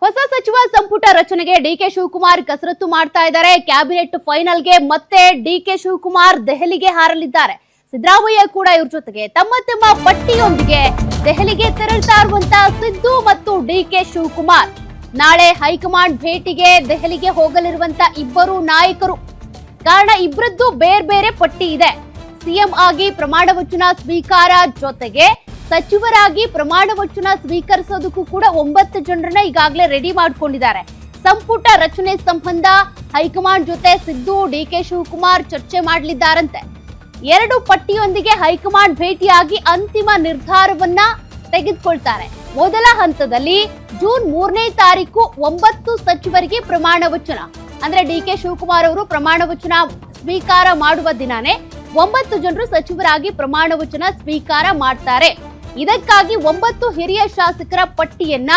ಹೊಸ ಸಚಿವ ಸಂಪುಟ ರಚನೆಗೆ ಡಿಕೆ ಶಿವಕುಮಾರ್ ಕಸರತ್ತು ಮಾಡ್ತಾ ಇದ್ದಾರೆ. ಕ್ಯಾಬಿನೆಟ್ ಫೈನಲ್ಗೆ ಮತ್ತೆ ಡಿಕೆ ಶಿವಕುಮಾರ್ ದೆಹಲಿಗೆ ಹಾರಲಿದ್ದಾರೆ. ಸಿದ್ದರಾಮಯ್ಯ ಕೂಡ ಇವ್ರ ಜೊತೆಗೆ ತಮ್ಮ ಪಟ್ಟಿಯೊಂದಿಗೆ ದೆಹಲಿಗೆ ತೆರಳ್ತಾ ಇರುವಂತ ಸಿದ್ದು ಮತ್ತು ಡಿಕೆ ಶಿವಕುಮಾರ್ ನಾಳೆ ಹೈಕಮಾಂಡ್ ಭೇಟಿಗೆ ದೆಹಲಿಗೆ ಹೋಗಲಿರುವಂತ ಇಬ್ಬರು ನಾಯಕರು. ಕಾರಣ ಇಬ್ಬರದ್ದು ಬೇರೆ ಬೇರೆ ಪಟ್ಟಿ ಇದೆ. ಸಿಎಂ ಆಗಿ ಪ್ರಮಾಣ ವಚನ ಸ್ವೀಕಾರ ಜೊತೆಗೆ ಸಚಿವರಾಗಿ ಪ್ರಮಾಣ ವಚನ ಸ್ವೀಕರಿಸೋದಕ್ಕೂ ಕೂಡ 9 ಜನರನ್ನ ಈಗಾಗಲೇ ರೆಡಿ ಮಾಡ್ಕೊಂಡಿದ್ದಾರೆ. ಸಂಪುಟ ರಚನೆ ಸಂಬಂಧ ಹೈಕಮಾಂಡ್ ಜೊತೆ ಸಿದ್ದು ಡಿಕೆ ಶಿವಕುಮಾರ್ ಚರ್ಚೆ ಮಾಡಲಿದ್ದಾರಂತೆ. 2 ಪಟ್ಟಿಯೊಂದಿಗೆ ಹೈಕಮಾಂಡ್ ಭೇಟಿಯಾಗಿ ಅಂತಿಮ ನಿರ್ಧಾರವನ್ನ ತೆಗೆದುಕೊಳ್ತಾರೆ. ಮೊದಲ ಹಂತದಲ್ಲಿ ಜೂನ್ 3ನೇ ತಾರೀಕು 9 ಸಚಿವರಿಗೆ ಪ್ರಮಾಣ ವಚನ, ಅಂದ್ರೆ ಡಿಕೆ ಶಿವಕುಮಾರ್ ಅವರು ಪ್ರಮಾಣ ವಚನ ಸ್ವೀಕಾರ ಮಾಡುವ ದಿನಾನೇ 9 ಜನರು ಸಚಿವರಾಗಿ ಪ್ರಮಾಣ ವಚನ ಸ್ವೀಕಾರ ಮಾಡ್ತಾರೆ. ಇದಕ್ಕಾಗಿ 9 ಹಿರಿಯ ಶಾಸಕರ ಪಟ್ಟಿಯನ್ನ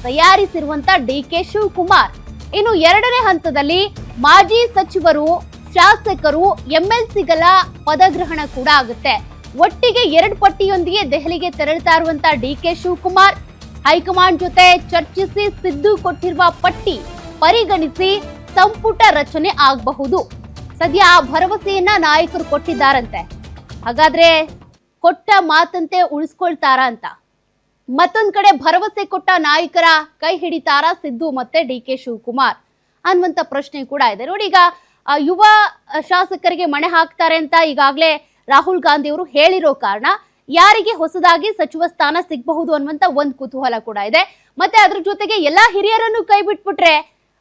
ತಯಾರಿಸಿರುವಂತ ಡಿಕೆ ಶಿವಕುಮಾರ್. ಇನ್ನು 2ನೇ ಹಂತದಲ್ಲಿ ಮಾಜಿ ಸಚಿವರು, ಶಾಸಕರು, ಎಂಎಲ್ಸಿಗಳ ಪದಗ್ರಹಣ ಕೂಡ ಆಗುತ್ತೆ. ಒಟ್ಟಿಗೆ 2 ಪಟ್ಟಿಯೊಂದಿಗೆ ದೆಹಲಿಗೆ ತೆರಳುತ್ತಾ ಇರುವಂತ ಡಿಕೆ ಶಿವಕುಮಾರ್ ಹೈಕಮಾಂಡ್ ಜೊತೆ ಚರ್ಚಿಸಿ ಸಿದ್ದು ಕೊಟ್ಟಿರುವ ಪಟ್ಟಿ ಪರಿಗಣಿಸಿ ಸಂಪುಟ ರಚನೆ ಆಗಬಹುದು. ಸದ್ಯ ಆ ಭರವಸೆಯನ್ನ ನಾಯಕರು ಕೊಟ್ಟಿದ್ದಾರಂತೆ. ಹಾಗಾದ್ರೆ ಕೊಟ್ಟ ಮಾತಂತೆ ಉಳಿಸ್ಕೊಳ್ತಾರಾ ಅಂತ. ಮತ್ತೊಂದ್ ಕಡೆ ಭರವಸೆ ಕೊಟ್ಟ ನಾಯಕರ ಕೈ ಹಿಡಿತಾರಾ ಸಿದ್ದು ಮತ್ತೆ ಡಿಕೆ ಶಿವಕುಮಾರ್ ಅನ್ನುವಂತ ಪ್ರಶ್ನೆ ಕೂಡ ಇದೆ. ನೋಡಿ, ಈಗ ಯುವ ಶಾಸಕರಿಗೆ ಮಣೆ ಹಾಕ್ತಾರೆ ಅಂತ ಈಗಾಗಲೇ ರಾಹುಲ್ ಗಾಂಧಿ ಅವರು ಹೇಳಿರೋ ಕಾರಣ ಯಾರಿಗೆ ಹೊಸದಾಗಿ ಸಚಿವ ಸ್ಥಾನ ಸಿಗಬಹುದು ಅನ್ನುವಂತ ಒಂದು ಕುತೂಹಲ ಕೂಡ ಇದೆ. ಮತ್ತೆ ಅದ್ರ ಜೊತೆಗೆ ಎಲ್ಲಾ ಹಿರಿಯರನ್ನು ಕೈ ಬಿಟ್ಬಿಟ್ರೆ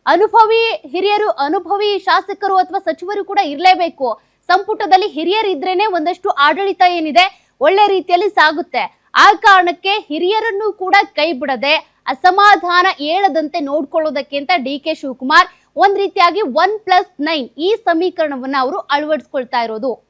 ಅನುಭವಿ ಹಿರಿಯರು, ಅನುಭವಿ ಶಾಸಕರು ಅಥವಾ ಸಚಿವರು ಕೂಡ ಇರಲೇಬೇಕು. ಸಂಪುಟದಲ್ಲಿ ಹಿರಿಯರಿದ್ರೇನೆ ಒಂದಷ್ಟು ಆಡಳಿತ ಏನಿದೆ ಒಳ್ಳೆ ರೀತಿಯಲ್ಲಿ ಸಾಗುತ್ತೆ. ಆ ಕಾರಣಕ್ಕೆ ಹಿರಿಯರನ್ನು ಕೂಡ ಕೈ ಬಿಡದೆ ಅಸಮಾಧಾನ ಏಳದಂತೆ ನೋಡ್ಕೊಳ್ಳೋದಕ್ಕೆ ಅಂತ ಡಿಕೆ ಶಿವಕುಮಾರ್ ಒಂದ್ ರೀತಿಯಾಗಿ 1+9 ಈ ಸಮೀಕರಣವನ್ನ ಅವರು ಅಳವಡಿಸ್ಕೊಳ್ತಾ ಇರೋದು.